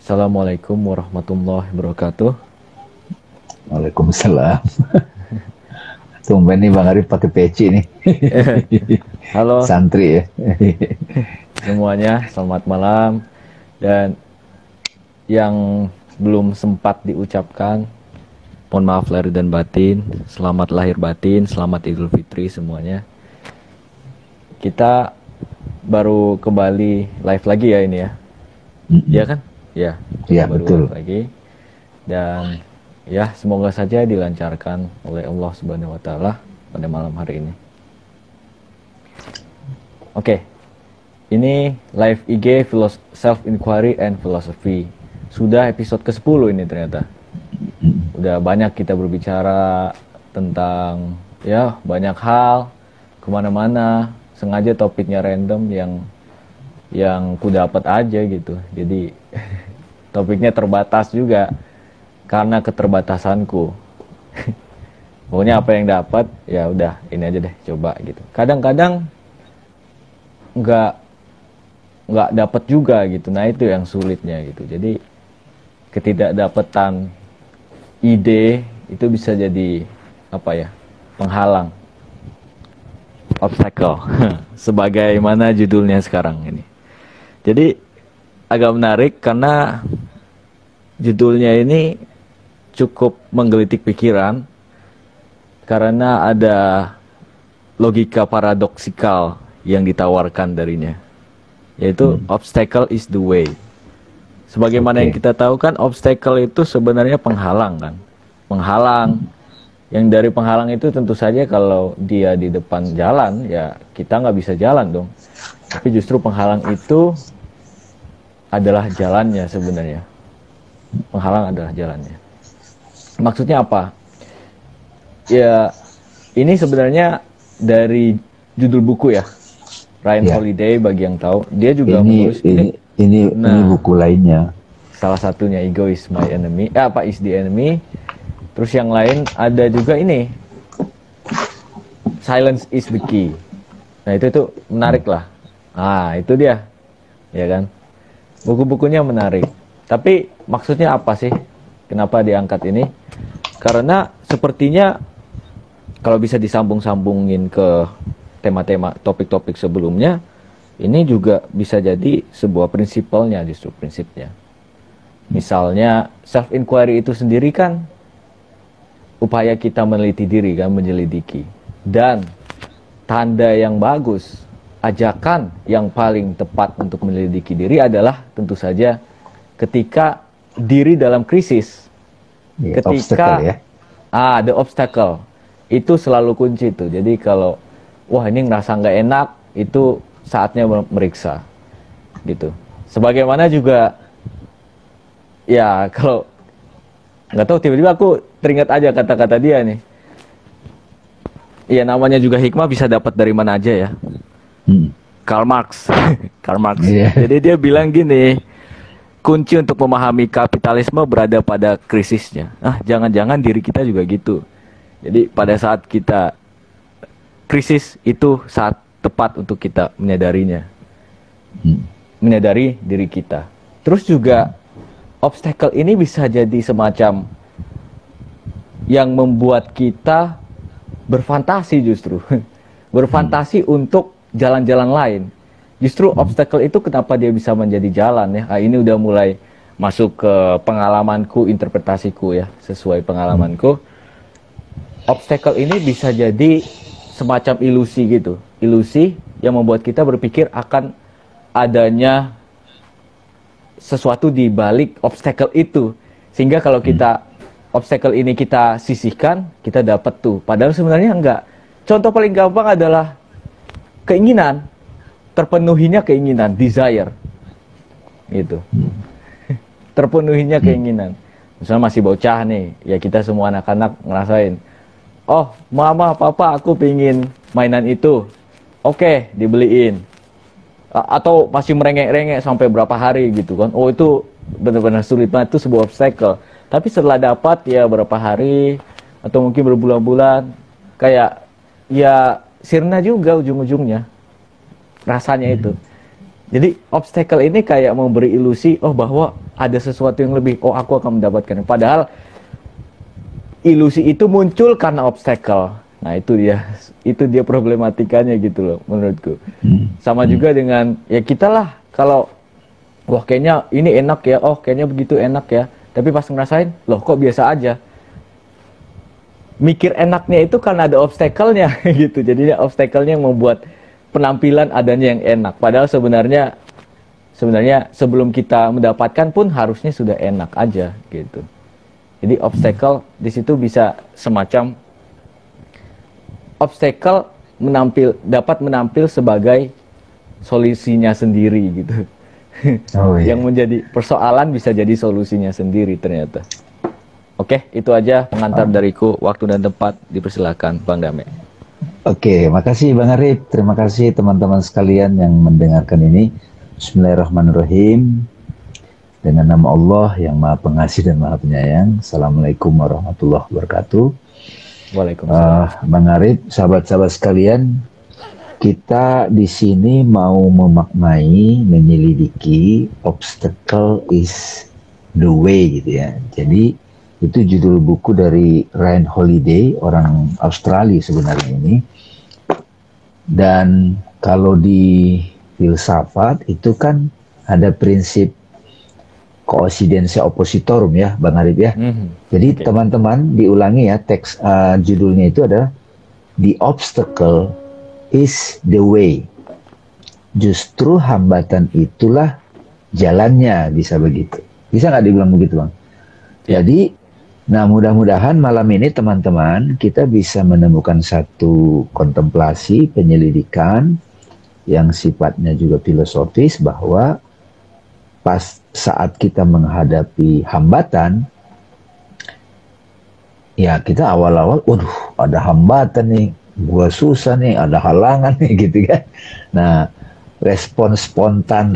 Assalamualaikum warahmatullahi wabarakatuh. Waalaikumsalam. Tumben nih Bang Arif pakai peci nih. Halo Santri ya. semuanya, selamat malam. Dan yang belum sempat diucapkan, mohon maaf lahir dan batin. Selamat lahir batin, selamat Idul Fitri semuanya. Kita baru kembali live lagi ya ini ya. Iya kan? Ya. Iya, Baru betul. live lagi. Dan ya, semoga saja dilancarkan oleh Allah Subhanahu wa taala pada malam hari ini. Oke. Ini live IG Self Inquiry and Philosophy. Sudah episode ke-10 ini ternyata. Udah banyak kita berbicara tentang ya banyak hal, kemana-mana. Sengaja topiknya random yang ku dapat aja gitu. Jadi topiknya terbatas juga karena keterbatasanku. Pokoknya apa yang dapat ya udah ini aja deh coba gitu. Kadang-kadang nggak dapat juga gitu. Nah itu yang sulitnya gitu. Jadi ketidakdapatan ide itu bisa jadi apa ya, penghalang, obstacle. Sebagaimana judulnya sekarang ini. Jadi agak menarik karena judulnya ini cukup menggelitik pikiran karena ada logika paradoksikal yang ditawarkan darinya, yaitu obstacle is the way. Sebagaimana yang kita tahu kan, obstacle itu sebenarnya penghalang kan, penghalang. Yang dari penghalang itu tentu saja kalau dia di depan jalan ya kita nggak bisa jalan dong. Tapi justru penghalang itu adalah jalannya sebenarnya. Penghalang adalah jalannya. Maksudnya apa? Ya, ini sebenarnya dari judul buku ya, Ryan Holiday bagi yang tahu. Dia juga menulis ini buku lainnya. Salah satunya Ego is my enemy. Apa is the enemy? Terus yang lain ada juga ini, Silence is the key. Nah itu tuh menarik lah. Ah itu dia, ya kan? Buku-bukunya menarik. Tapi maksudnya apa sih? Kenapa diangkat ini? Karena sepertinya kalau bisa disambung-sambungin ke tema-tema topik-topik sebelumnya, ini juga bisa jadi sebuah prinsipalnya, justru prinsipnya. Misalnya self inquiry itu sendiri kan upaya kita meneliti diri kan, menyelidiki. Dan tanda yang bagus, ajakan yang paling tepat untuk menyelidiki diri adalah tentu saja ketika diri dalam krisis, ketika obstacle, ya? the obstacle itu selalu kunci tuh. Jadi kalau wah ini ngerasa nggak enak, itu saatnya meriksa gitu. Sebagaimana juga ya kalau nggak tahu tiba-tiba aku teringat aja kata-kata dia nih. Ya namanya juga hikmah bisa dapat dari mana aja ya. Karl Marx. Karl Marx. Jadi dia bilang gini, kunci untuk memahami kapitalisme berada pada krisisnya. Jangan-jangan diri kita juga gitu. Jadi pada saat kita krisis itu saat tepat untuk kita menyadarinya. Menyadari diri kita. Terus juga obstacle ini bisa jadi semacam yang membuat kita berfantasi justru. Berfantasi untuk jalan-jalan lain. Justru obstacle itu kenapa dia bisa menjadi jalan ya. Ini udah mulai masuk ke pengalamanku, interpretasiku ya, sesuai pengalamanku. Obstacle ini bisa jadi semacam ilusi gitu. Ilusi yang membuat kita berpikir akan adanya sesuatu di balik obstacle itu. Sehingga kalau kita obstacle ini kita sisihkan, kita dapat tuh. Padahal sebenarnya enggak. Contoh paling gampang adalah keinginan. Terpenuhinya keinginan, desire. Gitu. Terpenuhinya keinginan. Misalnya masih bocah nih, ya kita semua anak-anak ngerasain. Oh, mama, papa, aku pingin mainan itu. Oke, dibeliin. Atau masih merengek-rengek sampai berapa hari gitu kan. Oh, itu benar-benar sulit banget, itu sebuah obstacle. Tapi setelah dapat ya berapa hari, atau mungkin berbulan-bulan, kayak ya sirna juga ujung-ujungnya. Rasanya itu. Jadi obstacle ini kayak memberi ilusi, oh bahwa ada sesuatu yang lebih, oh aku akan mendapatkan. Padahal ilusi itu muncul karena obstacle. Nah itu dia problematikanya gitu loh menurutku. Sama juga dengan ya kita lah, kalau wah kayaknya ini enak ya, oh kayaknya begitu enak ya, tapi pas ngerasain, loh kok biasa aja. Mikir enaknya itu karena ada obstacle-nya gitu. Jadinya obstacle-nya yang membuat penampilan adanya yang enak. Padahal sebenarnya sebelum kita mendapatkan pun harusnya sudah enak aja gitu. Jadi obstacle di situ bisa semacam obstacle dapat menampil sebagai solusinya sendiri gitu. Oh, iya. Yang menjadi persoalan bisa jadi solusinya sendiri ternyata. Oke, itu aja pengantar dariku. Waktu dan tempat dipersilakan, Bang Dame. Oke, makasih Bang Arif. Terima kasih teman-teman sekalian yang mendengarkan ini. Bismillahirrahmanirrahim. Dengan nama Allah yang Maha Pengasih dan Maha Penyayang. Assalamualaikum warahmatullahi wabarakatuh. Waalaikumsalam. Bang Arif, sahabat-sahabat sekalian, kita di sini mau memaknai, menyelidiki obstacle is the way gitu ya. Jadi itu judul buku dari Ryan Holiday, orang Australia sebenarnya ini. Dan kalau di filsafat itu kan ada prinsip coincidentia oppositorum ya, Bang Arif ya. Jadi teman-teman diulangi ya, teks judulnya itu adalah The Obstacle is the Way. Justru hambatan itulah jalannya, bisa begitu. Bisa nggak dibilang begitu, Bang? Jadi, nah mudah-mudahan malam ini teman-teman kita bisa menemukan satu kontemplasi, penyelidikan yang sifatnya juga filosofis, bahwa pas saat kita menghadapi hambatan, ya kita awal-awal, waduh ada hambatan nih, gua susah nih, ada halangan nih gitu kan. Nah respon spontan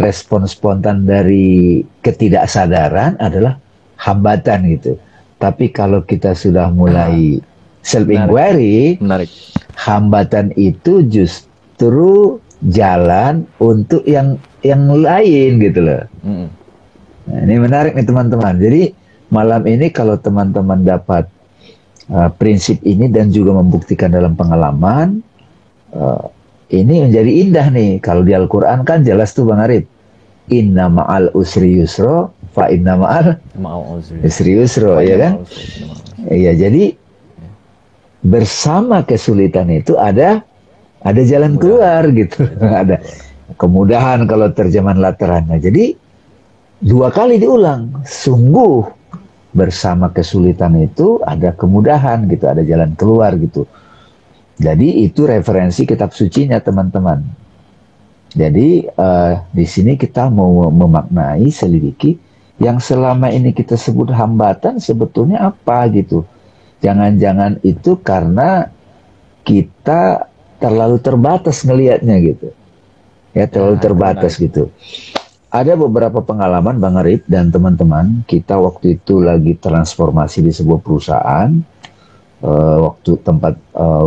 dari ketidaksadaran adalah hambatan gitu. Tapi kalau kita sudah mulai self-inquiry, hambatan itu justru jalan untuk yang lain gitu loh. Nah, ini menarik nih teman-teman. Jadi malam ini kalau teman-teman dapat prinsip ini dan juga membuktikan dalam pengalaman, ini menjadi indah nih. Kalau di Al-Quran kan jelas tuh Bang Arif, inna ma'al usri yusro, fa inna ma'al usri yusro, ya kan? Iya, jadi bersama kesulitan itu ada jalan keluar gitu. Ada kemudahan kalau terjemahan laterannya. Jadi dua kali diulang, sungguh bersama kesulitan itu ada kemudahan gitu, ada jalan keluar gitu. Jadi itu referensi kitab sucinya teman-teman. Jadi di sini kita mau memaknai, selidiki yang selama ini kita sebut hambatan sebetulnya apa gitu. Jangan-jangan itu karena kita terlalu terbatas ngelihatnya gitu. Ya, terlalu terbatas gitu. Ada beberapa pengalaman Bang Arif dan teman-teman, kita waktu itu lagi transformasi di sebuah perusahaan, waktu tempat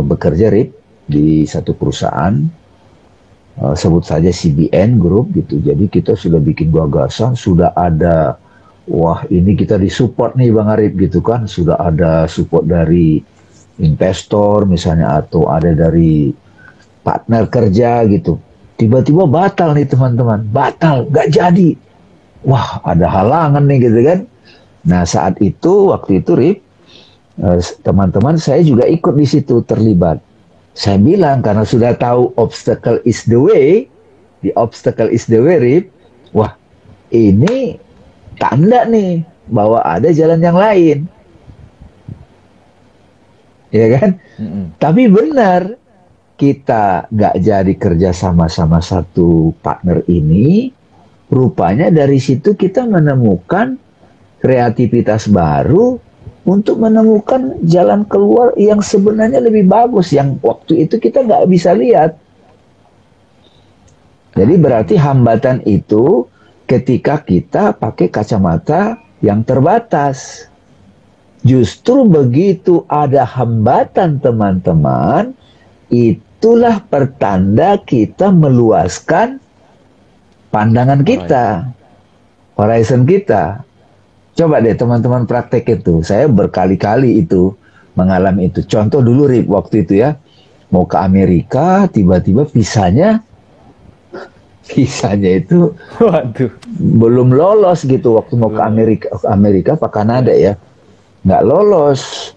bekerja Rip, di satu perusahaan, sebut saja CBN Group gitu. Jadi kita sudah bikin gagasan, sudah ada, wah ini kita disupport nih Bang Arif gitu kan, sudah ada support dari investor misalnya, atau ada dari partner kerja gitu. Tiba-tiba batal nih teman-teman, batal, gak jadi. Wah ada halangan nih gitu kan. Nah saat itu, waktu itu Rip, teman-teman saya juga ikut di situ terlibat. Saya bilang karena sudah tahu obstacle is the way, the obstacle is the way Rip, wah ini tanda nih bahwa ada jalan yang lain. Ya kan? Tapi benar, kita nggak jadi kerja sama satu partner ini, rupanya dari situ kita menemukan kreativitas baru untuk menemukan jalan keluar yang sebenarnya lebih bagus, yang waktu itu kita nggak bisa lihat. Jadi berarti hambatan itu ketika kita pakai kacamata yang terbatas. Justru begitu ada hambatan teman-teman, itulah pertanda kita meluaskan pandangan kita. horizon kita. Coba deh teman-teman praktek itu. Saya berkali-kali itu mengalami itu. Contoh dulu Rip, waktu itu ya, mau ke Amerika, tiba-tiba visanya itu Waduh. belum lolos gitu waktu mau ke Amerika apa Kanada ya, nggak lolos.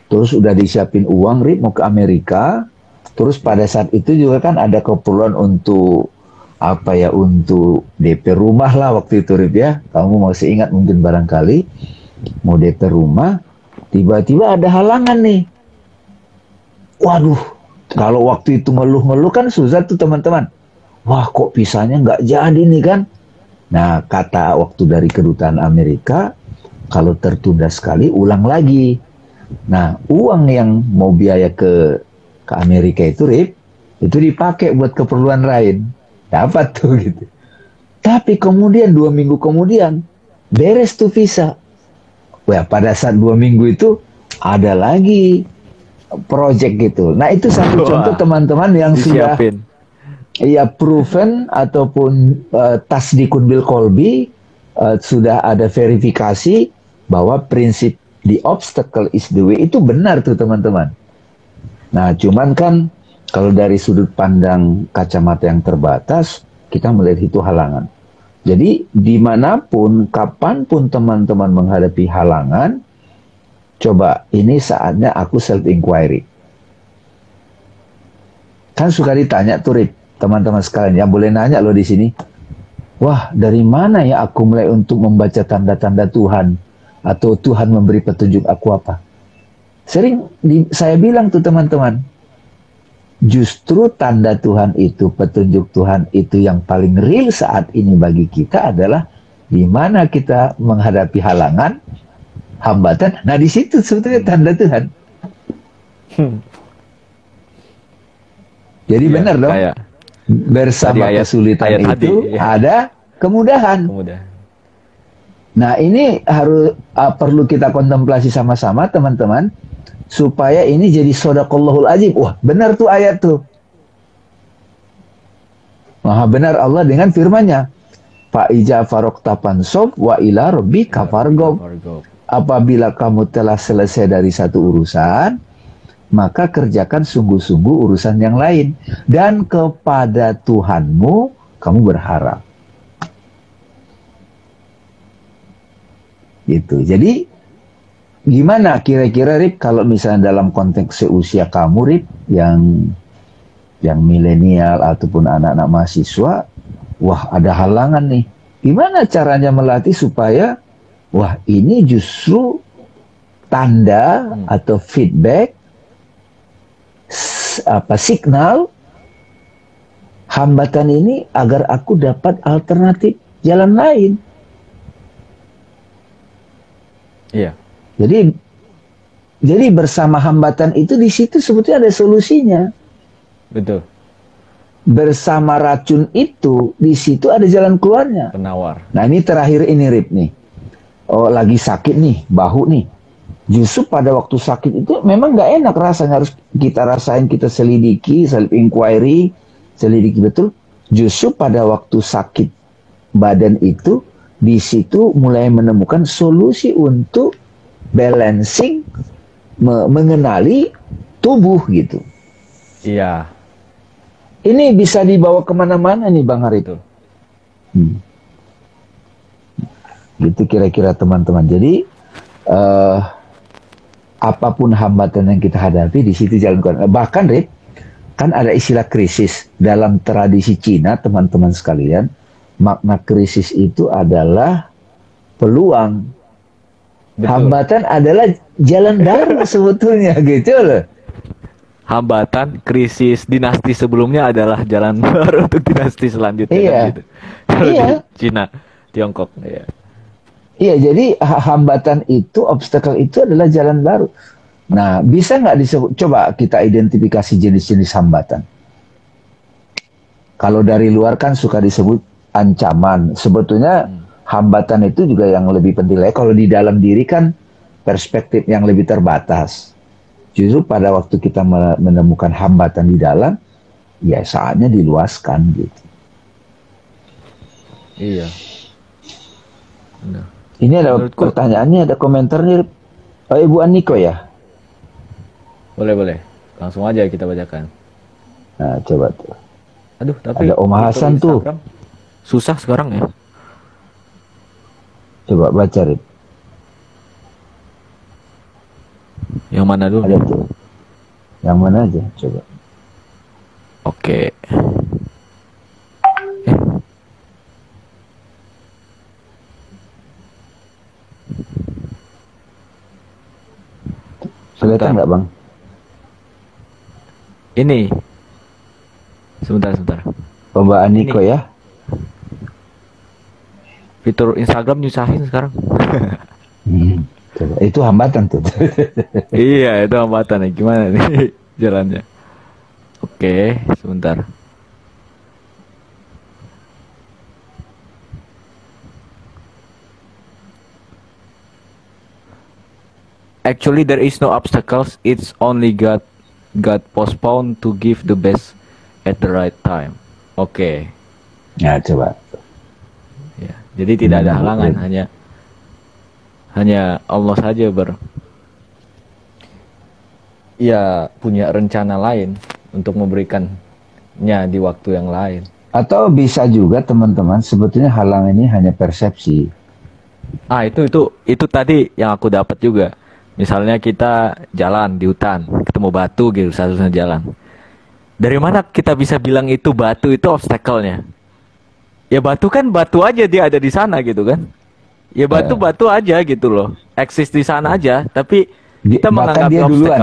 Terus udah disiapin uang Rip mau ke Amerika. Terus pada saat itu juga kan ada keperluan untuk apa ya, untuk DP rumah lah waktu itu Rip ya. Kamu masih ingat mungkin barangkali mau DP rumah, tiba-tiba ada halangan nih. Waduh, kalau waktu itu ngeluh-ngeluh kan susah tuh teman-teman. Wah kok visanya nggak jadi nih kan. Nah kata waktu dari kedutaan Amerika, kalau tertunda sekali ulang lagi. Nah uang yang mau biaya ke Amerika itu Rip, itu dipakai buat keperluan lain. Dapat tuh gitu. Tapi kemudian 2 minggu kemudian beres tuh visa. Wah pada saat 2 minggu itu ada lagi project gitu. Nah itu satu contoh teman-teman yang Disiapin. sudah proven ataupun tasdikun bil kolbi, sudah ada verifikasi bahwa prinsip the obstacle is the way itu benar tuh teman-teman. Nah cuman kan kalau dari sudut pandang kacamata yang terbatas, kita melihat itu halangan. Jadi dimanapun, kapanpun teman-teman menghadapi halangan, coba ini saatnya aku self-inquiry. Kan suka ditanya tuh Rip, teman-teman sekalian, yang boleh nanya loh di sini. Wah, dari mana ya aku mulai untuk membaca tanda-tanda Tuhan? Atau Tuhan memberi petunjuk aku apa? Sering saya bilang tuh teman-teman, justru tanda Tuhan itu, petunjuk Tuhan itu yang paling real saat ini bagi kita adalah di mana kita menghadapi halangan, hambatan. Nah di situ sebetulnya tanda Tuhan. Jadi benar dong. Bersama kesulitan itu ada kemudahan. Nah ini harus perlu kita kontemplasi sama-sama teman-teman, supaya ini jadi shodaqallahul azim. Wah benar tuh ayat tuh. Maha benar Allah dengan firman-Nya. Fa'ija farokta fansob wa ila rabbika fargob. Apabila kamu telah selesai dari satu urusan, maka kerjakan sungguh-sungguh urusan yang lain. Dan kepada Tuhanmu kamu berharap. Gitu. Jadi gimana kira-kira Rip kalau misalnya dalam konteks seusia kamu Rip yang milenial ataupun anak-anak mahasiswa, wah ada halangan nih. Gimana caranya melatih supaya wah ini justru tanda atau feedback signal hambatan ini agar aku dapat alternatif jalan lain. Iya. Jadi bersama hambatan itu di situ sebetulnya ada solusinya. Betul. Bersama racun itu di situ ada jalan keluarnya. Penawar. Nah ini terakhir ini Rip nih. Oh lagi sakit nih, bahu nih. Justru pada waktu sakit itu memang nggak enak rasanya, harus kita rasain, kita selidiki, self inquiry, selidiki betul. Justru pada waktu sakit badan itu, di situ mulai menemukan solusi untuk balancing, mengenali tubuh gitu. Iya. Ini bisa dibawa kemana-mana nih Bang Hari itu. Gitu kira-kira teman-teman. Jadi apapun hambatan yang kita hadapi di situ jalan keluar. Bahkan Rip, kan ada istilah krisis dalam tradisi Cina teman-teman sekalian. Makna krisis itu adalah peluang. Betul. Hambatan adalah jalan baru sebetulnya gitu loh. Hambatan, krisis, dinasti sebelumnya adalah jalan baru untuk dinasti selanjutnya. Iya. Gitu. Kalau Iya. di Cina, Tiongkok. Iya. Iya, jadi hambatan itu, obstacle itu adalah jalan baru. Nah, bisa nggak disebut? Coba kita identifikasi jenis-jenis hambatan. Kalau dari luar kan suka disebut ancaman. Sebetulnya hambatan itu juga yang lebih penting lagi. Kalau di dalam diri kan perspektif yang lebih terbatas. Justru pada waktu kita menemukan hambatan di dalam, ya saatnya diluaskan gitu. Iya. Benar. Ini ada Menurutku pertanyaannya, ada komentar nih. Oh, Ibu Aniko ya? boleh. Langsung aja kita bacakan. Nah, coba tuh. Aduh, tapi Ada Om fitur Hasan tuh. Instagram susah sekarang ya. Coba baca, Rip. Yang mana dulu? Ada tuh. Yang mana aja, coba. Oke. Kelihatan nggak, Bang? Ini. Sebentar. Oh, Mbak Aniko Ini. ya? Fitur Instagram nyusahin sekarang. Coba. Itu hambatan tuh. Iya, itu hambatan nih. Gimana nih jalannya? Oke, sebentar. Actually, there is no obstacles. It's only got postponed to give the best at the right time. Oke. Nah, coba. Ya, jadi tidak ada halangan, hanya Allah saja punya rencana lain untuk memberikannya di waktu yang lain. Atau bisa juga teman-teman, sebetulnya halangan ini hanya persepsi. Itu tadi yang aku dapat juga. Misalnya kita jalan di hutan, ketemu batu gitu, satu-satunya jalan. Dari mana kita bisa bilang itu batu itu obstacle-nya? Ya batu kan batu aja, dia ada di sana gitu kan. Ya batu aja gitu loh. Eksis di sana aja, tapi kita menganggap dia obstacle. duluan.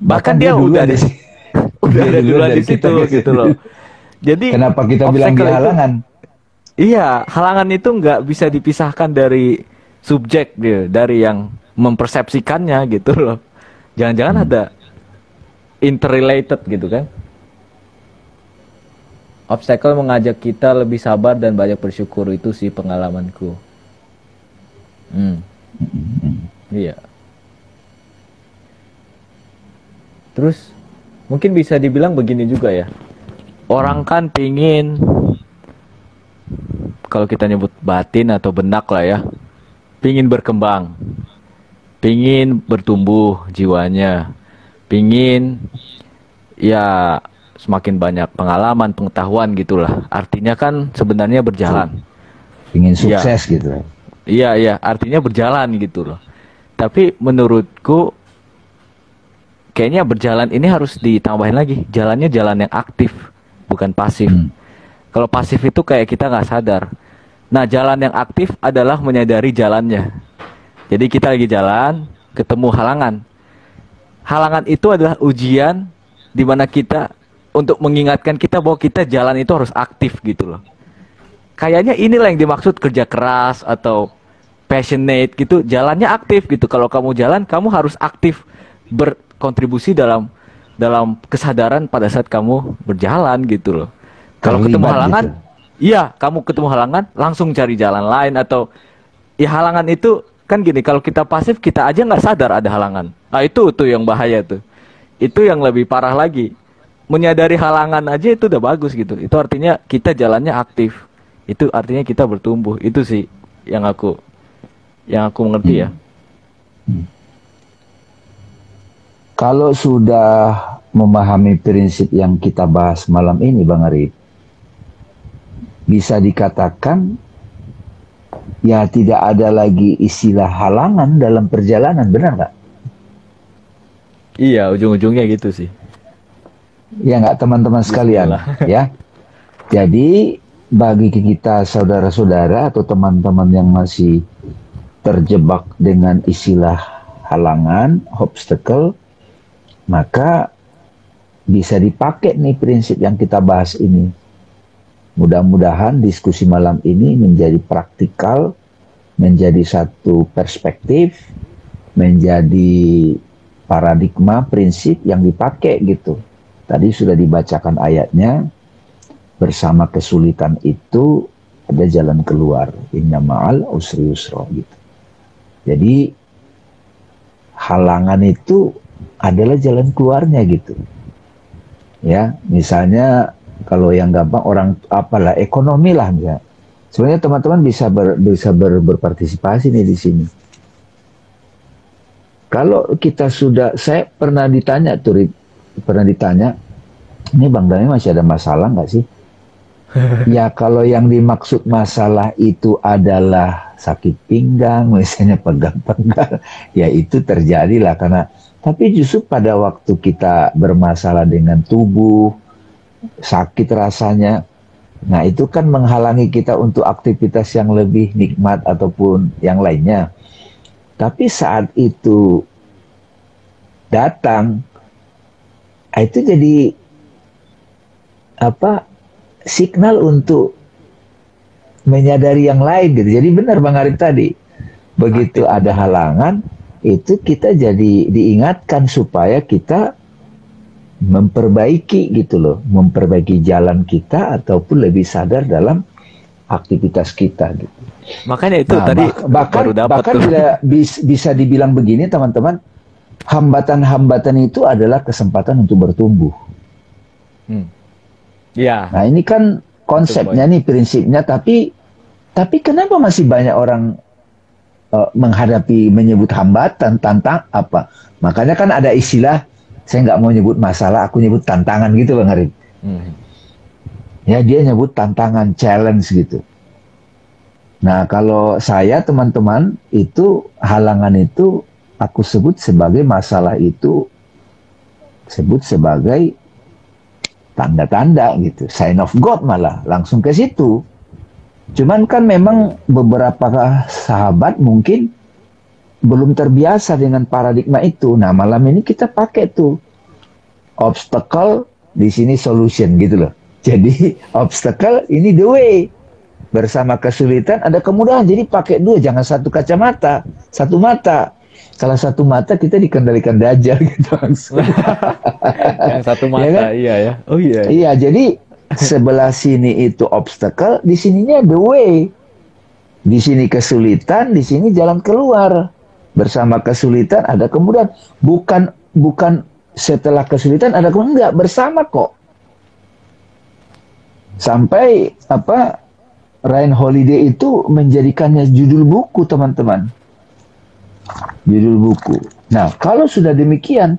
Bahkan dia udah di udah ada duluan di situ gitu loh. Jadi kenapa kita bilang dia halangan? Iya, halangan itu nggak bisa dipisahkan dari subjek dia, dari yang mempersepsikannya gitu loh. Jangan-jangan ada interrelated gitu kan. Obstacle mengajak kita lebih sabar dan banyak bersyukur, itu sih pengalamanku. Iya. Terus mungkin bisa dibilang begini juga ya. Orang kan pingin, kalau kita nyebut batin atau benak lah ya, pingin berkembang, pingin bertumbuh jiwanya, pingin ya semakin banyak pengalaman, pengetahuan gitulah. Artinya kan sebenarnya berjalan. Pingin sukses gitu. Iya, artinya berjalan gitu loh. Tapi menurutku kayaknya berjalan ini harus ditambahin lagi. Jalannya jalan yang aktif, bukan pasif. Kalau pasif itu kayak kita nggak sadar. Nah, jalan yang aktif adalah menyadari jalannya. Jadi kita lagi jalan, ketemu halangan. Halangan itu adalah ujian di mana kita untuk mengingatkan kita bahwa kita jalan itu harus aktif gitu loh. Kayaknya inilah yang dimaksud kerja keras atau passionate gitu. Jalannya aktif gitu. Kalau kamu jalan, kamu harus aktif berkontribusi dalam kesadaran pada saat kamu berjalan gitu loh. Kalau ketemu halangan, iya, kamu ketemu halangan, langsung cari jalan lain atau ya halangan itu kan gini, kalau kita pasif kita aja nggak sadar ada halangan. Nah itu tuh yang bahaya tuh. Itu yang lebih parah lagi. Menyadari halangan aja itu udah bagus gitu. Itu artinya kita jalannya aktif. Itu artinya kita bertumbuh. Itu sih yang aku mengerti ya. Kalau sudah memahami prinsip yang kita bahas malam ini, Bang Arif, bisa dikatakan ya tidak ada lagi istilah halangan dalam perjalanan, benar nggak? Iya, ujung-ujungnya gitu sih. Ya nggak, teman-teman sekalian, ya. Jadi bagi kita saudara-saudara atau teman-teman yang masih terjebak dengan istilah halangan, obstacle, maka bisa dipakai nih prinsip yang kita bahas ini. Mudah-mudahan diskusi malam ini menjadi praktikal, menjadi satu perspektif, menjadi paradigma prinsip yang dipakai gitu. Tadi sudah dibacakan ayatnya, bersama kesulitan itu ada jalan keluar. Inna ma'al usri yusra gitu. Jadi halangan itu adalah jalan keluarnya gitu. Ya, misalnya kalau yang gampang orang apalah ekonomi lah misalnya. Sebenarnya teman-teman bisa berpartisipasi nih di sini. Kalau kita sudah, saya pernah ditanya tuh, pernah ditanya, ini Bang Dani masih ada masalah nggak sih? Ya kalau yang dimaksud masalah itu adalah sakit pinggang, misalnya pegang-pegang, ya itu terjadilah karena. Tapi justru pada waktu kita bermasalah dengan tubuh, sakit rasanya, nah itu kan menghalangi kita untuk aktivitas yang lebih nikmat ataupun yang lainnya. Tapi saat itu datang, itu jadi apa? Signal untuk menyadari yang lain gitu. Jadi benar Bang Arif tadi, begitu ada halangan, itu kita jadi diingatkan supaya kita memperbaiki gitu loh, memperbaiki jalan kita ataupun lebih sadar dalam aktivitas kita gitu. Makanya itu Nah, tadi bahkan baru dapat bahkan tuh. bisa dibilang begini teman-teman, hambatan-hambatan itu adalah kesempatan untuk bertumbuh. Ya, Nah ini kan konsepnya nih, prinsipnya, tapi kenapa masih banyak orang menyebut hambatan, tantang apa? Makanya kan ada istilah, saya nggak mau nyebut masalah, aku nyebut tantangan gitu Bang Arif. Ya dia nyebut tantangan, challenge gitu. Nah kalau saya teman-teman, itu halangan itu aku sebut sebagai masalah, itu sebut sebagai tanda-tanda gitu, sign of God, malah langsung ke situ. Cuman kan memang beberapa sahabat mungkin belum terbiasa dengan paradigma itu. Nah malam ini kita pakai tuh obstacle, di sini solution gitu loh. Jadi obstacle ini the way, bersama kesulitan ada kemudahan. Jadi pakai dua, jangan satu kacamata, satu mata. Kalau satu mata kita dikendalikan Dajjal gitu langsung. yang satu mata, Ya kan? iya ya. Oh iya. Iya, jadi sebelah sini itu obstacle, di sininya the way. Di sini kesulitan, di sini jalan keluar. Bersama kesulitan ada kemudahan. Bukan setelah kesulitan ada kemudahan, enggak, bersama kok. Sampai apa, Ryan Holiday itu menjadikannya judul buku, teman-teman. Judul buku. Nah, kalau sudah demikian,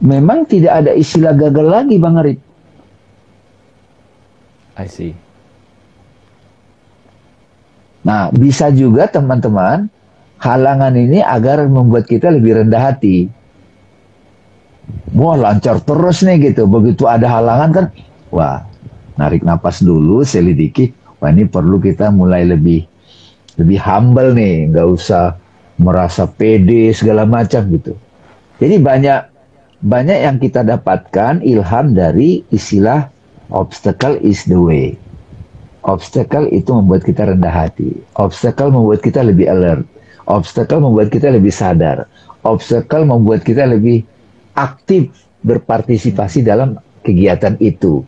memang tidak ada istilah gagal lagi, Bang Arif. I see. Nah, bisa juga teman-teman, halangan ini agar membuat kita lebih rendah hati. Wah, lancar terus nih gitu. Begitu ada halangan kan, wah, narik napas dulu, selidiki. Wah, ini perlu kita mulai lebih humble nih, nggak usah merasa pede segala macam gitu. Jadi banyak yang kita dapatkan ilham dari istilah obstacle is the way. Obstacle itu membuat kita rendah hati. Obstacle membuat kita lebih alert. Obstacle membuat kita lebih sadar. Obstacle membuat kita lebih aktif berpartisipasi dalam kegiatan itu.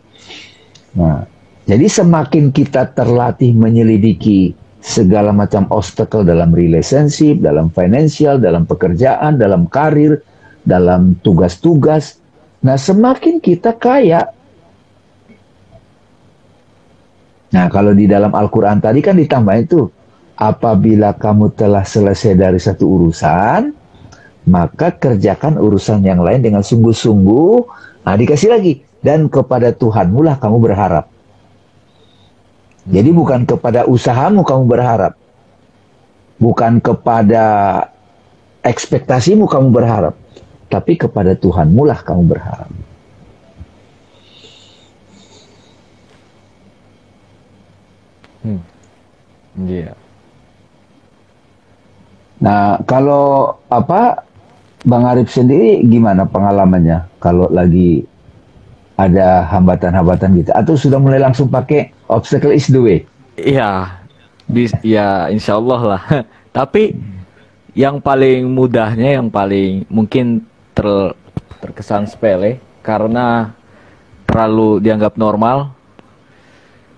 Nah, jadi semakin kita terlatih menyelidiki segala macam obstacle dalam relationship, dalam financial, dalam pekerjaan, dalam karir, dalam tugas-tugas, nah semakin kita kaya. Nah, kalau di dalam Al-Quran tadi kan ditambah itu, apabila kamu telah selesai dari satu urusan, maka kerjakan urusan yang lain dengan sungguh-sungguh. Nah, dikasih lagi, dan kepada Tuhanmu lah kamu berharap. Jadi bukan kepada usahamu kamu berharap, bukan kepada ekspektasimu kamu berharap, tapi kepada Tuhanmu lah kamu berharap. Iya. Nah, kalau apa, Bang Arif sendiri gimana pengalamannya kalau lagi ada hambatan-hambatan gitu, atau sudah mulai langsung pakai obstacle is the way? Iya, ya insya Allah lah. Tapi yang paling mudahnya, yang paling mungkin terkesan sepele karena terlalu dianggap normal.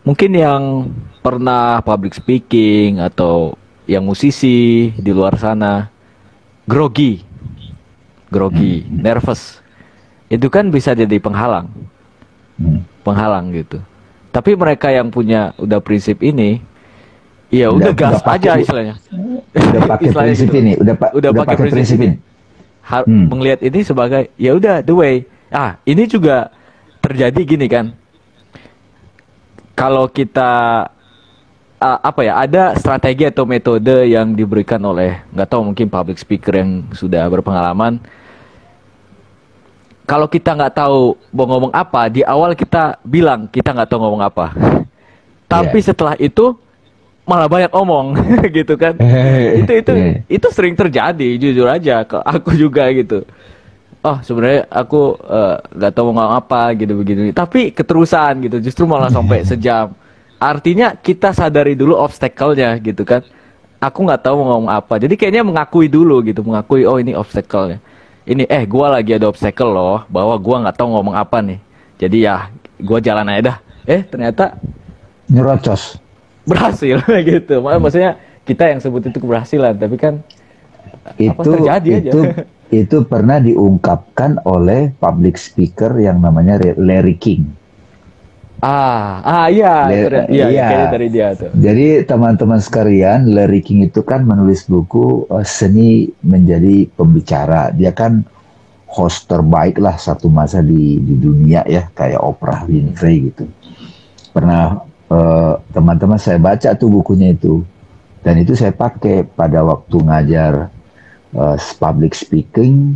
Mungkin yang pernah public speaking atau yang musisi di luar sana grogi, nervous, itu kan bisa jadi penghalang gitu. Tapi mereka yang punya udah prinsip ini, Iya, udah gas pakai aja istilahnya. udah pakai Istilahnya prinsip gitu. ini, Udah udah pakai pakai prinsip prinsip ini. ini. Hmm. Melihat ini sebagai ya udah the way. Ah, ini juga terjadi gini kan. Kalau kita apa ya, ada strategi atau metode yang diberikan oleh nggak tahu mungkin public speaker yang sudah berpengalaman. Kalau kita nggak tahu mau ngomong apa, di awal kita bilang kita nggak tahu ngomong apa. Tapi Iya. setelah itu malah banyak omong gitu kan. Itu Iya. itu sering terjadi, jujur aja ke aku juga gitu. Oh, sebenarnya aku nggak tahu mau ngomong apa gitu begini. Tapi keterusan gitu, justru malah sampai sejam. Artinya kita sadari dulu obstacle-nya gitu kan. Aku nggak tahu mau ngomong apa. Jadi kayaknya mengakui dulu gitu, mengakui oh ini obstacle-nya. Ini gua lagi ada obstacle loh, bahwa gua nggak tahu ngomong apa nih. Jadi ya gua jalan aja dah. Ternyata Nyerocos. berhasil gitu. Maksudnya kita yang sebut itu keberhasilan, tapi kan apa Itu terjadi aja. itu pernah diungkapkan oleh public speaker yang namanya Larry King. Iya, iya, Iya. kayaknya dari dia tuh. Jadi teman-teman sekalian, Larry King itu kan menulis buku Seni Menjadi Pembicara. Dia kan host terbaik lah satu masa di dunia ya, kayak Oprah Winfrey gitu. Pernah teman-teman saya baca tuh bukunya itu. Dan itu saya pakai pada waktu ngajar public speaking.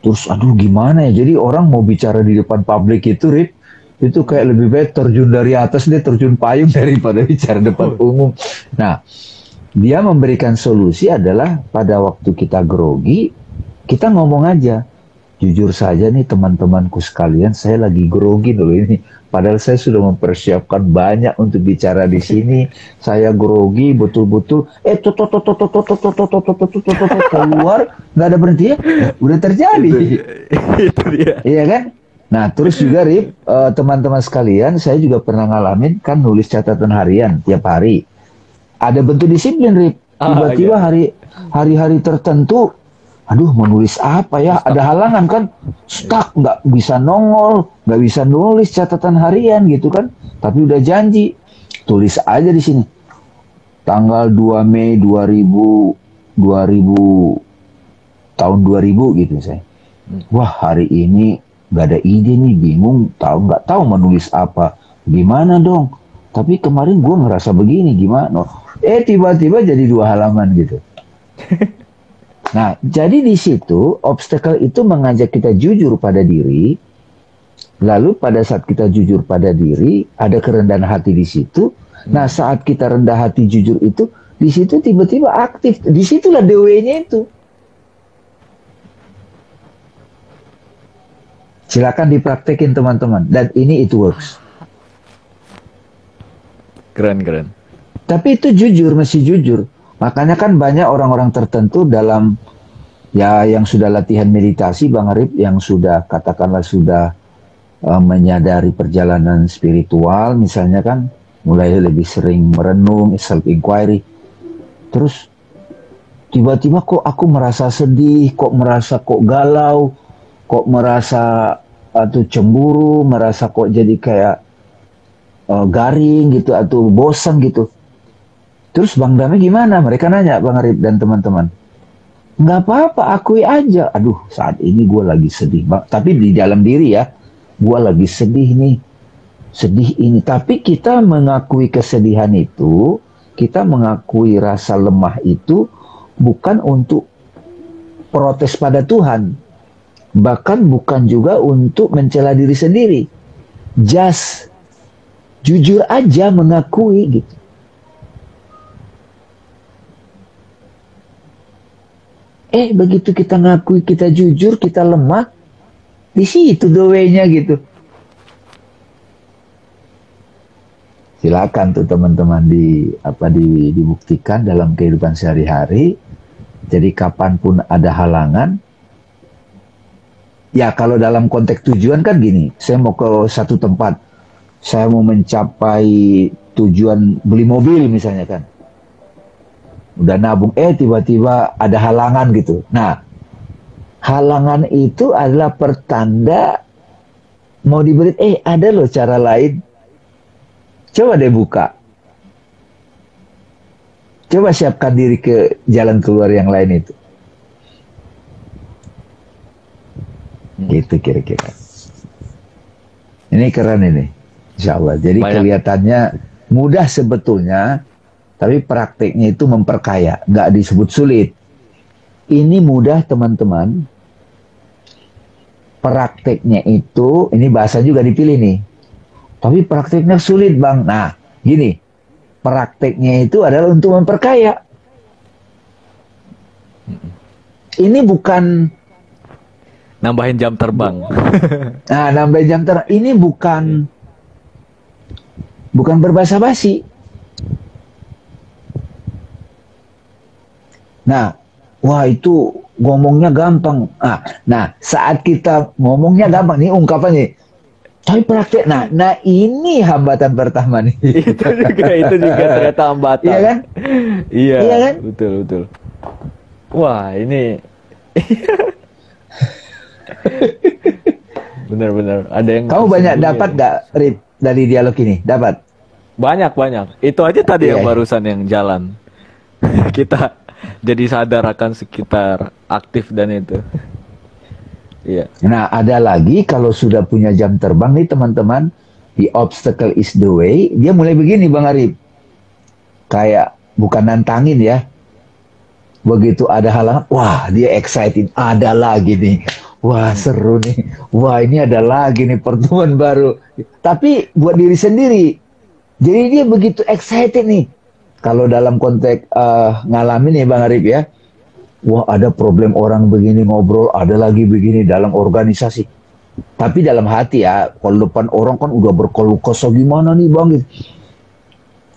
Terus aduh gimana ya, jadi orang mau bicara di depan publik itu, Rip, itu kayak lebih baik terjun dari atas, dia terjun payung daripada bicara depan umum. Nah, dia memberikan solusi adalah pada waktu kita grogi, kita ngomong aja. Jujur saja nih teman-temanku sekalian, saya lagi grogi dulu ini. Padahal saya sudah mempersiapkan banyak untuk bicara di sini. Saya grogi betul-betul. Keluar, nggak ada berhenti ya. Udah terjadi. Itu dia. Iya kan? Nah, terus juga Rip, teman-teman sekalian, saya juga pernah ngalamin kan nulis catatan harian tiap hari. Ada bentuk disiplin, Rip. Tiba-tiba hari-hari tertentu, aduh menulis apa ya? Ada halangan kan? Stuck, nggak bisa nongol, nggak bisa nulis catatan harian gitu kan? Tapi udah janji, tulis aja di sini. Tanggal 2 Mei 2000 tahun 2000 gitu saya. Wah, hari ini nggak ada ide nih, bingung, nggak tahu menulis apa, gimana dong? Tapi kemarin gue ngerasa begini, gimana? Tiba-tiba jadi 2 halaman gitu. Nah, jadi di situ obstacle itu mengajak kita jujur pada diri. Lalu pada saat kita jujur pada diri, ada kerendahan hati di situ. Nah, saat kita rendah hati jujur itu, di situ tiba-tiba aktif. Disitulah the way-nya itu. Silakan dipraktekin teman-teman, dan ini it works. Keren. Tapi itu jujur, mesti jujur. Makanya kan banyak orang-orang tertentu dalam ya yang sudah latihan meditasi, Bang Arif, yang sudah katakanlah sudah menyadari perjalanan spiritual, misalnya kan mulai lebih sering merenung, self inquiry. Terus tiba-tiba kok aku merasa sedih, kok merasa kok galau, kok merasa atau cemburu, merasa kok jadi kayak garing gitu atau bosan gitu. Terus Bang Dame gimana? Mereka nanya, Bang Arif dan teman-teman. Nggak apa-apa, akui aja. Aduh, saat ini gue lagi sedih, Bang. Tapi di dalam diri ya, gue lagi sedih nih. Sedih ini. Tapi kita mengakui kesedihan itu, kita mengakui rasa lemah itu, bukan untuk protes pada Tuhan. Bahkan bukan juga untuk mencela diri sendiri. Just jujur aja mengakui gitu. Begitu kita ngakui kita jujur, kita lemah, di situ doanya gitu. Silakan tuh teman-teman dibuktikan dalam kehidupan sehari-hari. Jadi kapanpun ada halangan, ya kalau dalam konteks tujuan kan gini, saya mau ke satu tempat, saya mau mencapai tujuan beli mobil misalnya kan. Udah nabung, tiba-tiba ada halangan gitu. Nah, halangan itu adalah pertanda mau diberi, ada loh cara lain. Coba deh buka. Coba siapkan diri ke jalan keluar yang lain itu. Gitu kira-kira. Ini keren ini, insya Allah. Jadi Banyak. kelihatannya mudah sebetulnya, tapi prakteknya itu memperkaya, nggak disebut sulit. Ini mudah teman-teman. Prakteknya itu, ini bahasa juga dipilih nih. Tapi prakteknya sulit bang. Nah, gini, prakteknya itu adalah untuk memperkaya. Ini bukan Nambahin jam terbang. Nah, nambah jam terbang ini bukan berbahasa basi. Nah, wah itu ngomongnya gampang. Nah, saat kita ngomongnya gampang nih ungkapannya. Tapi praktek, nah ini hambatan pertama nih. itu juga ternyata hambatan. Iya kan? Iya, Iya kan? betul. Wah, ini benar-benar ada yang Kamu banyak tersembunyi dapat ya. gak, Rip, dari dialog ini? Dapat? Banyak. Itu aja tadi yang Iya. barusan yang jalan. Kita jadi sadar akan sekitar aktif dan itu. Iya. Nah, ada lagi kalau sudah punya jam terbang nih teman-teman, the obstacle is the way, dia mulai begini Bang Arif. Kayak bukan nantangin ya. Begitu ada halangan, wah dia excited, ada lagi nih. Wah seru nih, wah ini ada lagi nih pertemuan baru. Tapi buat diri sendiri. Jadi dia begitu excited nih. Kalau dalam konteks ngalamin nih Bang Arif ya. Wah ada problem orang begini ngobrol, ada lagi begini dalam organisasi. Tapi dalam hati ya, kalau depan orang kan udah berkeluh kesah gimana nih Bang.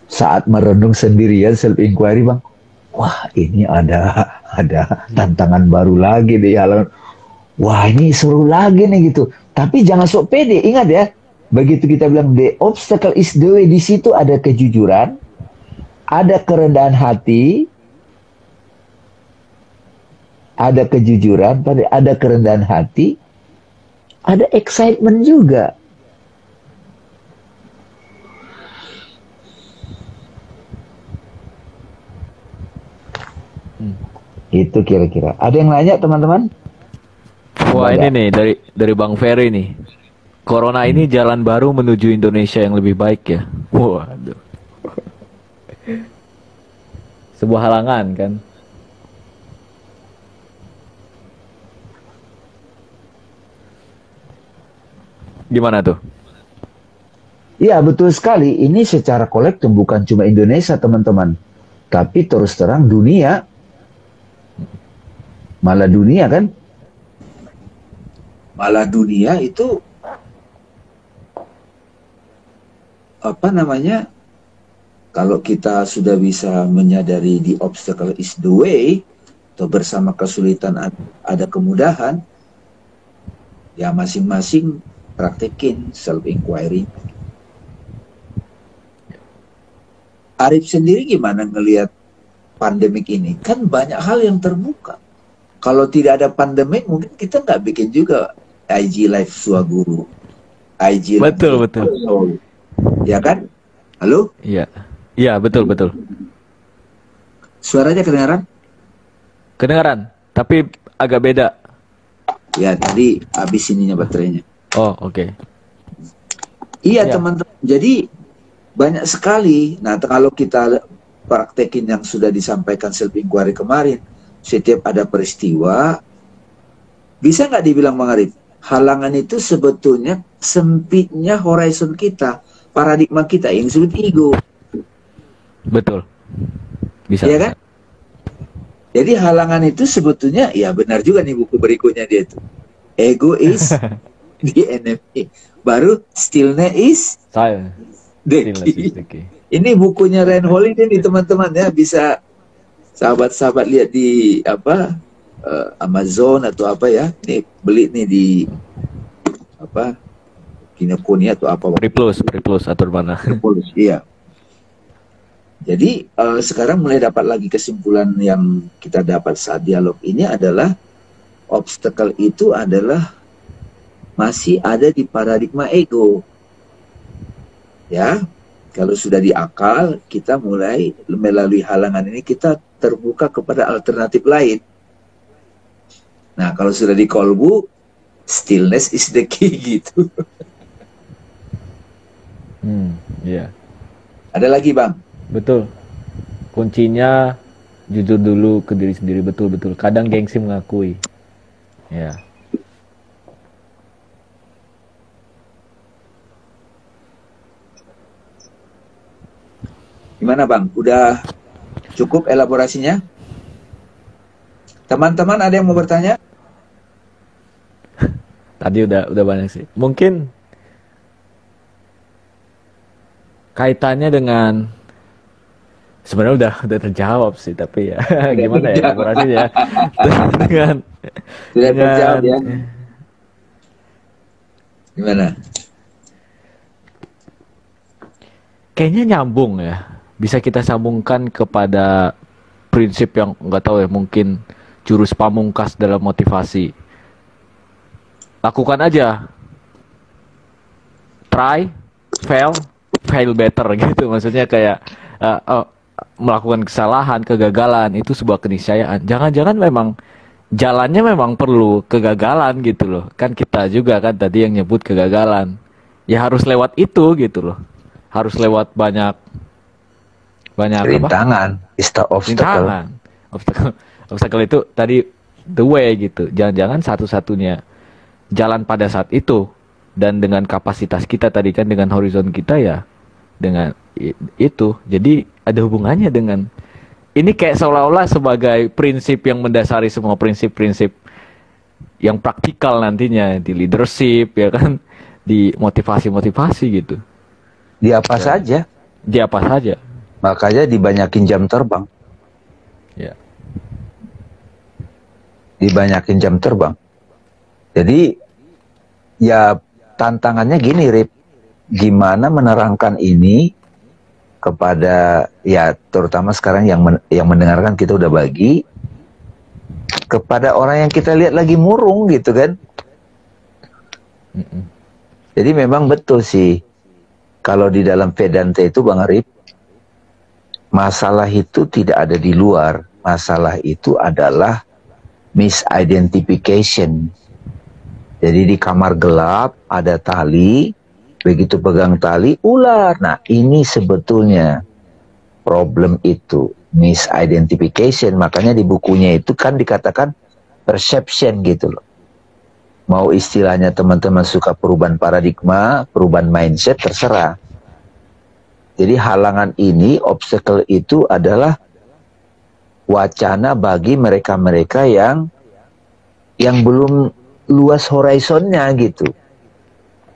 Saat merenung sendirian self inquiry Bang. Wah ini ada tantangan baru lagi di halaman. Wah ini seru lagi nih gitu. Tapi jangan sok pede, ingat ya. Begitu kita bilang the obstacle is the way, di situ ada kejujuran, ada kerendahan hati, ada kejujuran, ada kerendahan hati, ada excitement juga. Itu kira-kira. Ada yang nanya teman-teman? Wah, Ada. ini nih dari Bang Ferry nih. Corona ini jalan baru menuju Indonesia yang lebih baik ya. Waduh. Sebuah halangan kan. Gimana tuh? Iya betul sekali. Ini secara kolektif bukan cuma Indonesia teman-teman. Tapi terus terang dunia. Malah dunia kan. Malah dunia itu apa namanya, kalau kita sudah bisa menyadari the obstacle is the way, atau bersama kesulitan ada kemudahan, ya masing-masing praktekin self inquiry. Arif sendiri gimana ngelihat pandemik ini? Kan banyak hal yang terbuka. Kalau tidak ada pandemik mungkin kita nggak bikin juga IG Live Suaguru, IG Live Betul. Soul. Ya kan? Halo? Iya. Iya, betul. Suaranya kedengaran? Kedengaran, tapi agak beda. Ya, tadi habis ininya baterainya. Oh, oke. Iya, Ya. teman-teman. Jadi banyak sekali. Nah, kalau kita praktekin yang sudah disampaikan self inquiry kemarin, setiap ada peristiwa, bisa nggak dibilang Bang Arif? Halangan itu sebetulnya sempitnya horizon kita, paradigma kita yang disebut ego. Betul. Bisa. Iya kan? Jadi halangan itu sebetulnya, ya benar juga nih buku berikutnya dia itu. Ego is the enemy. Baru stillness is Saya. the key. Ini bukunya Ryan Holiday nih teman-teman ya, bisa sahabat-sahabat lihat di Amazon atau apa ya. Nih beli nih di apa? Kinokuniya atau apa? Priplus atau mana? Iya. Jadi sekarang mulai dapat lagi kesimpulan yang kita dapat saat dialog ini adalah obstacle itu adalah masih ada di paradigma ego. Ya. Kalau sudah di akal, kita mulai melalui halangan ini kita terbuka kepada alternatif lain. Nah, kalau sudah di kolbu, stillness is the key gitu. Iya. Ada lagi Bang? Betul. Kuncinya jujur dulu ke diri sendiri, betul-betul. Kadang gengsi mengakui. Ya. Gimana Bang? Udah cukup elaborasinya? Teman-teman ada yang mau bertanya? Tadi udah banyak sih. Mungkin kaitannya dengan sebenarnya udah terjawab sih, tapi ya gimana ya elaborasinya dengan Sudah terjawab ya. Gimana? Kayaknya nyambung ya. Bisa kita sambungkan kepada prinsip yang nggak tahu ya, mungkin jurus pamungkas dalam motivasi. Lakukan aja. Try, fail better gitu. Maksudnya kayak melakukan kesalahan, kegagalan itu sebuah keniscayaan. Jangan-jangan memang jalannya memang perlu kegagalan gitu loh. Kan kita juga kan tadi yang nyebut kegagalan. Ya harus lewat itu gitu loh. Harus lewat banyak rintangan, obstacle. Obstacle itu tadi the way gitu. Jangan-jangan satu-satunya jalan pada saat itu, dan dengan kapasitas kita tadi kan, dengan horizon kita ya, dengan itu. Jadi ada hubungannya dengan ini, kayak seolah-olah sebagai prinsip yang mendasari semua prinsip-prinsip yang praktikal nantinya di leadership ya kan, di motivasi-motivasi gitu. Di apa saja. Di apa saja. Makanya dibanyakin jam terbang. Ya. Dibanyakin jam terbang. Jadi ya tantangannya gini Rip, gimana menerangkan ini kepada ya terutama sekarang yang mendengarkan kita udah bagi kepada orang yang kita lihat lagi murung gitu kan. Jadi memang betul sih kalau di dalam Vedanta itu Bang Arif, masalah itu tidak ada di luar, masalah itu adalah misidentification. Jadi di kamar gelap ada tali, begitu pegang tali, ular. Nah ini sebetulnya problem itu, misidentification. Makanya di bukunya itu kan dikatakan perception gitu loh. Mau istilahnya teman-teman suka perubahan paradigma, perubahan mindset, terserah. Jadi halangan ini, obstacle itu adalah wacana bagi mereka-mereka yang belum luas horizonnya gitu.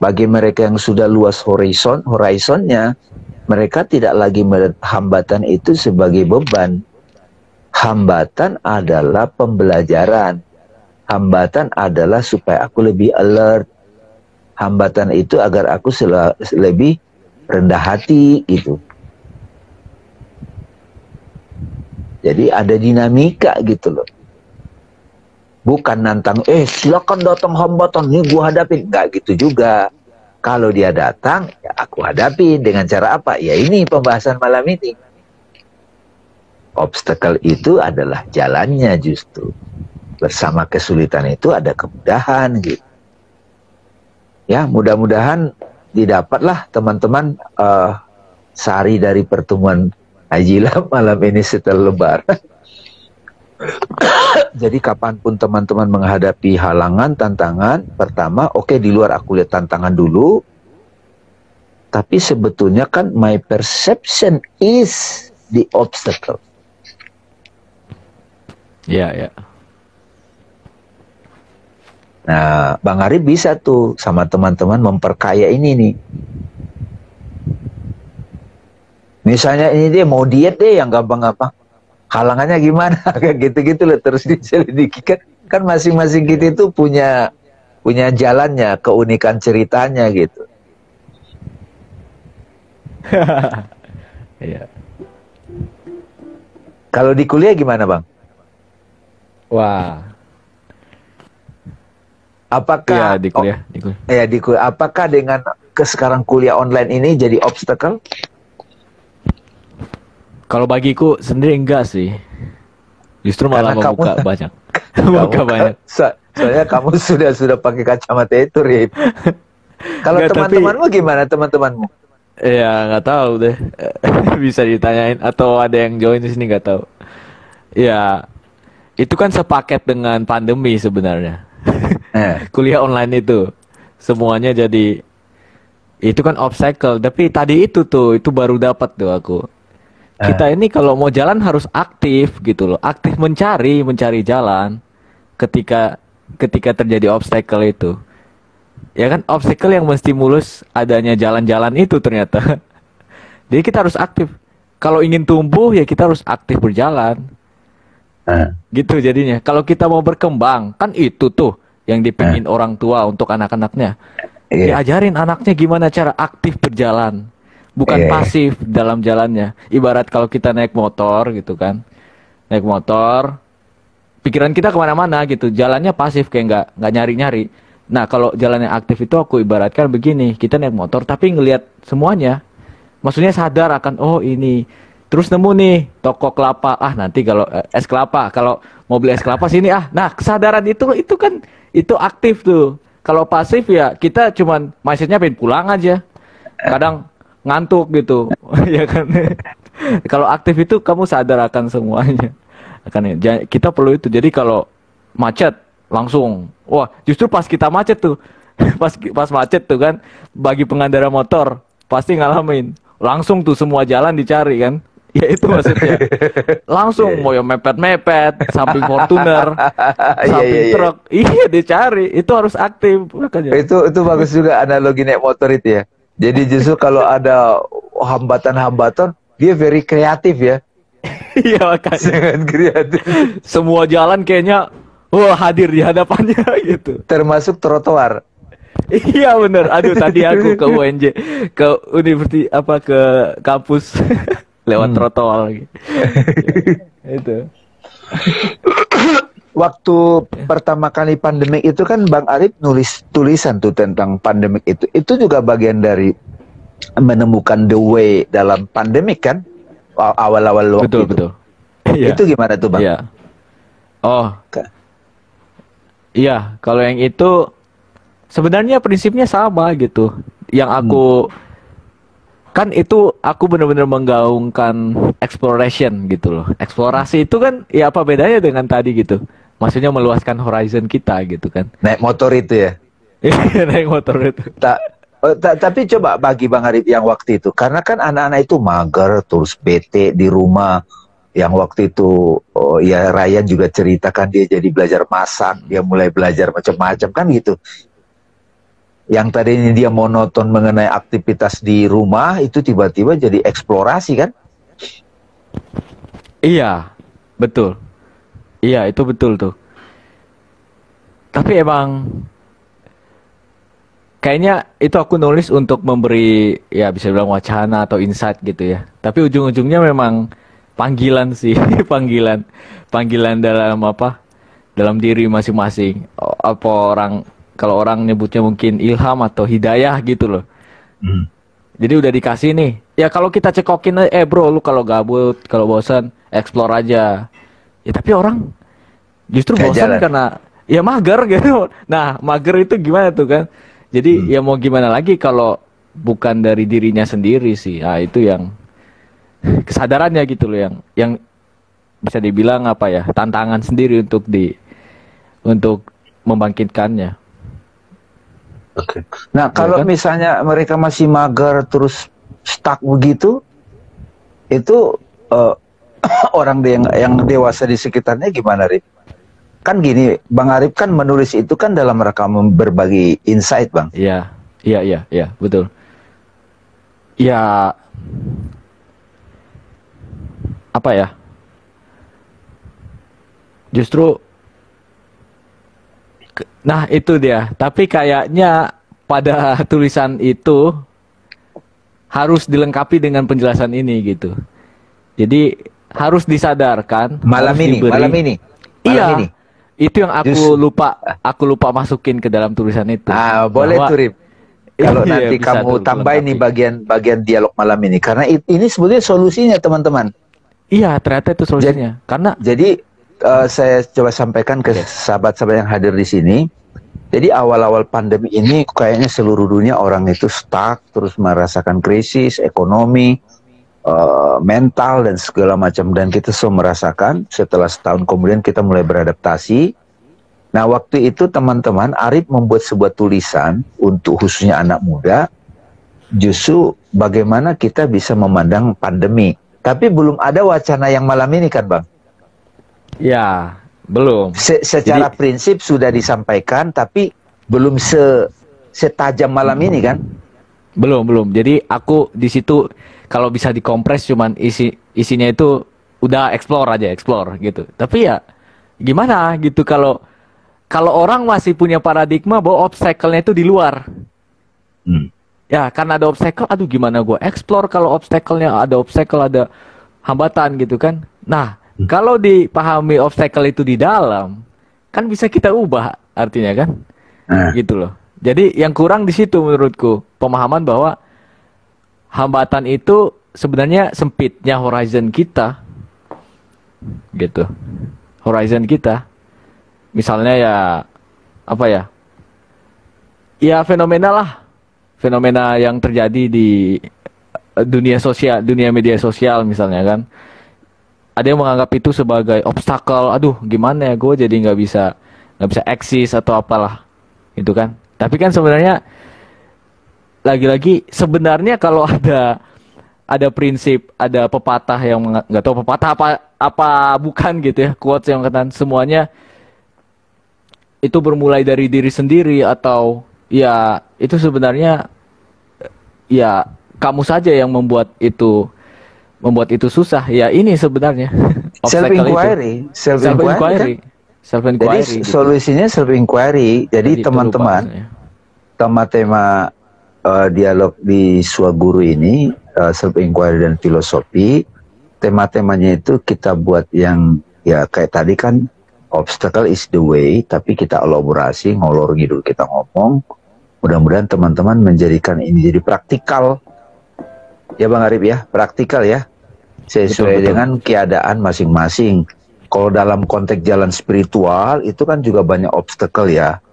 Bagi mereka yang sudah luas horizonnya, mereka tidak lagi melihat hambatan itu sebagai beban. Hambatan adalah pembelajaran. Hambatan adalah supaya aku lebih alert. Hambatan itu agar aku lebih rendah hati gitu. Jadi ada dinamika gitu loh. Bukan nantang, silakan datang hambatan, nih gua hadapin. Nggak gitu juga. Kalau dia datang, ya aku hadapi. Dengan cara apa? Ya ini pembahasan malam ini. Obstacle itu adalah jalannya justru. Bersama kesulitan itu ada kemudahan gitu. Ya mudah-mudahan didapatlah teman-teman sari dari pertemuan Haji Ilham malam ini setelah lebaran. Jadi kapanpun teman-teman menghadapi halangan, tantangan, pertama oke, di luar aku lihat tantangan dulu. Tapi sebetulnya kan my perception is the obstacle. Ya, ya. Nah, Bang Arif bisa tuh sama teman-teman memperkaya ini nih. Misalnya ini dia mau diet deh yang gampang-gampang. Halangannya gimana? Kayak gitu-gitu loh, terus diselidiki kan masing-masing kita itu punya jalannya, keunikan ceritanya gitu. Iya. Kalau di kuliah gimana, Bang? Wah. Apakah di kuliah. Apakah dengan sekarang kuliah online ini jadi obstacle? Kalau bagiku sendiri enggak sih. Justru malah Karena membuka banyak. kamu Membuka banyak. soalnya kamu sudah pakai kacamata itu, Rip. Kalau Enggak, tapi teman-temanmu gimana, teman-temanmu? ya nggak tahu deh. Bisa ditanyain atau ada yang join di sini nggak tahu. Ya, itu kan sepaket dengan pandemi sebenarnya. Eh, Kuliah online itu semuanya jadi itu kan obstacle. Tapi tadi itu baru dapat tuh aku. eh, Kita ini kalau mau jalan harus aktif gitu loh, aktif mencari jalan ketika ketika terjadi obstacle itu. Ya kan obstacle yang menstimulus adanya jalan-jalan itu ternyata. Jadi kita harus aktif. Kalau ingin tumbuh ya kita harus aktif berjalan. eh, Gitu jadinya. Kalau kita mau berkembang, kan itu tuh yang eh. dipingin orang tua untuk anak-anaknya. Iya, Diajarin anaknya gimana cara aktif berjalan, bukan iya, iya. pasif dalam jalannya. Ibarat kalau kita naik motor gitu kan, naik motor, pikiran kita kemana-mana gitu, jalannya pasif kayak nggak nyari-nyari. Nah kalau jalannya aktif itu aku ibaratkan begini, kita naik motor tapi ngelihat semuanya, maksudnya sadar akan oh ini, terus nemu nih toko kelapa, ah nanti kalau es kelapa, kalau mau beli es kelapa sini ah, nah kesadaran itu kan itu aktif tuh. Kalau pasif ya kita cuman mindsetnya pengen pulang aja, kadang ngantuk gitu, ya kan. Kalau aktif itu kamu sadar akan semuanya, akan ya. Kita perlu itu. Jadi kalau macet langsung, wah justru pas kita macet tuh, pas macet tuh kan, bagi pengendara motor pasti ngalamin, langsung tuh semua jalan dicari kan. Ya itu maksudnya. Iya, Langsung iya. mau yang mepet-mepet, samping Fortuner, Iya, iya, samping iya. truk, iya dicari. Itu harus aktif makanya. Itu bagus juga analogi naik motor itu ya. Jadi justru kalau ada hambatan-hambatan, dia very kreatif ya. Iya makanya. Sangat kreatif. Semua jalan kayaknya wah hadir di hadapannya gitu. Termasuk trotoar. Iya bener. Aduh tadi aku ke UNJ, ke universitas apa ke kampus lewat Hmm. trotoar lagi. Itu. Waktu pertama kali pandemik itu kan Bang Arif nulis tulisan tuh tentang pandemik itu. Itu juga bagian dari menemukan the way dalam pandemik kan? Awal-awal waktu Betul itu. betul. Iya. Itu gimana tuh Bang? Iya. Oh, Ka- iya, kalau yang itu sebenarnya prinsipnya sama gitu. Yang Hmm. aku kan itu aku benar-benar menggaungkan exploration gitu loh. Eksplorasi itu kan ya apa bedanya dengan tadi gitu. Maksudnya meluaskan horizon kita gitu kan. Naik motor itu ya. Naik motor itu. Tapi coba bagi Bang Arif yang waktu itu, karena kan anak-anak itu mager, terus bete di rumah. Yang waktu itu, oh, ya Ryan juga ceritakan dia jadi belajar masak, dia mulai belajar macam-macam kan gitu. Yang tadinya dia monoton mengenai aktivitas di rumah, itu tiba-tiba jadi eksplorasi kan? Iya, betul. Iya, itu betul tuh. Tapi emang kayaknya itu aku nulis untuk memberi ya bisa bilang wacana atau insight gitu ya. Tapi ujung-ujungnya memang panggilan sih, panggilan, panggilan dalam apa? Dalam diri masing-masing. Apa orang kalau orang nyebutnya mungkin ilham atau hidayah gitu loh. Hmm. Jadi udah dikasih nih. Ya kalau kita cekokin, bro, lu kalau gabut, kalau bosan, explore aja. Ya tapi orang justru Gak bosan jalan. karena ya mager gitu. Nah, mager itu gimana tuh kan? Jadi Hmm. ya mau gimana lagi kalau bukan dari dirinya sendiri sih. Nah, itu yang kesadarannya gitu loh yang bisa dibilang apa ya? Tantangan sendiri untuk membangkitkannya. Oke. Nah, Ya kalau kan? misalnya mereka masih mager terus stuck begitu, itu orang yang dewasa di sekitarnya gimana, Rip? Kan gini, Bang Arif kan menulis itu kan dalam rangka berbagi insight, Bang. Iya, iya, betul. Ya, apa ya? Justru nah itu dia. Tapi kayaknya pada tulisan itu harus dilengkapi dengan penjelasan ini gitu. Jadi harus disadarkan, Malam harus ini, diberi. malam ini, malam Iya, ini. itu yang Just- aku lupa masukin ke dalam tulisan itu. Boleh Bahwa- tuh, Rip. Kalau Iya, nanti bisa kamu tuh tambahin nih dilengkapi. bagian dialog malam ini, karena ini sebetulnya solusinya, teman-teman. Iya, ternyata itu Jadi, solusinya. Karena jadi saya coba sampaikan ke oke, sahabat-sahabat yang hadir di sini. Jadi awal-awal pandemi ini kayaknya seluruh dunia orang itu stuck, terus merasakan krisis ekonomi, mental dan segala macam. Dan kita semua merasakan setelah setahun kemudian kita mulai beradaptasi. Nah waktu itu teman-teman Arif membuat sebuah tulisan untuk khususnya anak muda, justru bagaimana kita bisa memandang pandemi. Tapi belum ada wacana yang malam ini kan Bang? ya belum. Secara Jadi prinsip sudah disampaikan, tapi belum setajam malam ini kan? belum. Jadi aku di situ kalau bisa dikompres cuman isinya itu udah explore gitu. Tapi ya gimana gitu kalau kalau orang masih punya paradigma bahwa obstacle-nya itu di luar. Hmm. Ya, karena ada obstacle, aduh gimana gue explore kalau obstacle-nya ada obstacle, ada hambatan gitu kan. Nah, kalau dipahami obstacle itu di dalam, kan bisa kita ubah artinya kan. Nah, Gitu loh. Jadi yang kurang di situ menurutku, pemahaman bahwa hambatan itu sebenarnya sempitnya horizon kita gitu. Horizon kita. Misalnya ya apa ya? Ya fenomena lah. Fenomena yang terjadi di dunia sosial, dunia media sosial misalnya kan. Ada yang menganggap itu sebagai obstacle. Aduh, gimana ya gue jadi nggak bisa eksis atau apalah, gitu kan. Tapi kan sebenarnya lagi-lagi sebenarnya kalau ada prinsip, ada pepatah yang nggak tahu pepatah apa apa bukan gitu ya, quotes yang katakan semuanya itu bermulai dari diri sendiri atau ya itu sebenarnya ya kamu saja yang membuat itu susah. Ya ini sebenarnya self obstacle itu. inquiry, Self inquiry. Self Jadi inquiry gitu. solusinya self inquiry. Jadi Tadi itu lupa teman-teman, maksudnya. tema-tema dialog di Suaguru ini, self inquiry dan filosofi, tema-temanya itu kita buat yang ya kayak tadi kan, obstacle is the way, tapi kita elaborasi, ngolor ngidul kita ngomong. Mudah-mudahan teman-teman menjadikan ini jadi praktikal. Ya Bang Arif ya, praktikal ya. Sesuai Betul. dengan keadaan masing-masing. Kalau dalam konteks jalan spiritual itu kan juga banyak obstacle ya.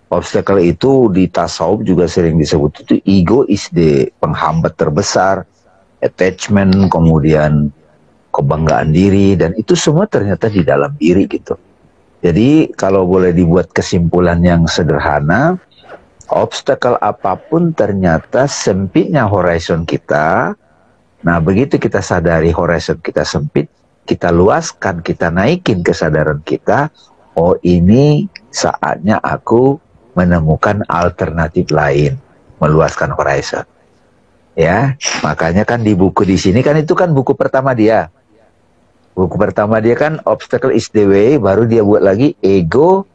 Obstacle itu di tasawuf juga sering disebut itu ego is the penghambat terbesar, attachment, kemudian kebanggaan diri, dan itu semua ternyata di dalam diri gitu. Jadi kalau boleh dibuat kesimpulan yang sederhana, obstacle apapun ternyata sempitnya horizon kita. Nah begitu kita sadari horizon kita sempit, kita luaskan, kita naikin kesadaran kita, oh ini saatnya aku menemukan alternatif lain, meluaskan horizon. Ya, makanya kan di buku di sini kan itu kan buku pertama dia. Buku pertama dia kan obstacle is the way, baru dia buat lagi ego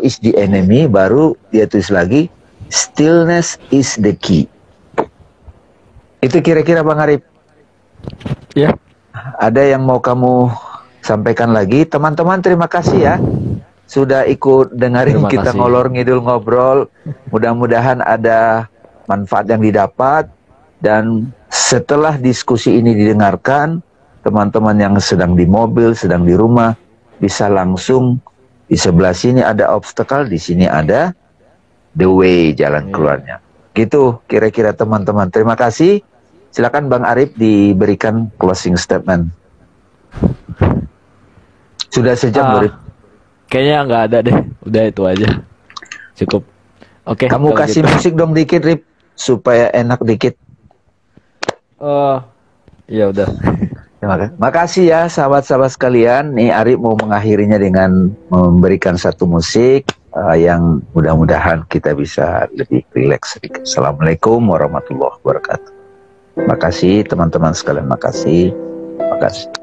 is the enemy, baru dia tulis lagi stillness is the key. Itu kira-kira Bang Arif. Ya. Ada yang mau kamu sampaikan lagi? Teman-teman terima kasih ya sudah ikut dengerin Terima kita kasih. ngolor ngidul ngobrol. Mudah-mudahan ada manfaat yang didapat, dan setelah diskusi ini didengarkan, teman-teman yang sedang di mobil, sedang di rumah bisa langsung di sebelah sini ada obstacle, di sini ada the way, jalan keluarnya. Gitu kira-kira teman-teman. Terima kasih. Silakan Bang Arif diberikan closing statement. Sudah sejam, Arif. Kayaknya nggak ada deh. Udah itu aja. Cukup. Oke. Kamu kasih gitu. musik dong dikit, Rip, supaya enak dikit. Ya udah. Terima kasih. Makasih ya sahabat-sahabat sekalian. Nih Arif mau mengakhirinya dengan memberikan satu musik yang mudah-mudahan kita bisa lebih rileks sedikit. Assalamualaikum warahmatullahi wabarakatuh. Makasih teman-teman sekalian, makasih. Makasih.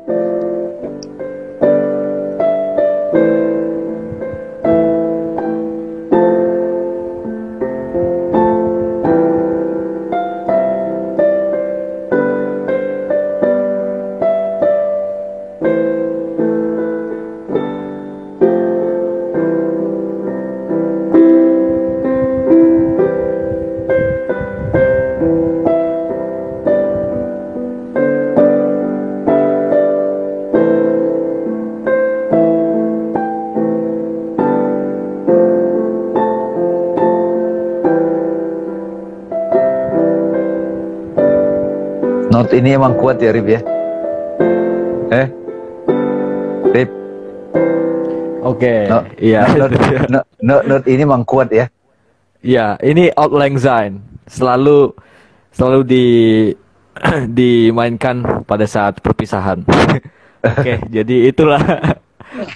Note ini emang kuat ya, Rip ya. Rip. Oke, No, iya. note ini emang kuat ya. Ya, ini Auld Lang Syne selalu di dimainkan pada saat perpisahan. Oke, jadi itulah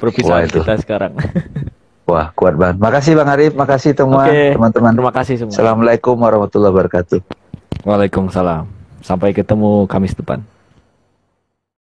perpisahan Wah, itu. kita sekarang. Wah, kuat banget. Makasih Bang Arif, makasih semua Oke, teman-teman. terima kasih semua. Assalamualaikum warahmatullahi wabarakatuh. Waalaikumsalam. Sampai ketemu Kamis depan.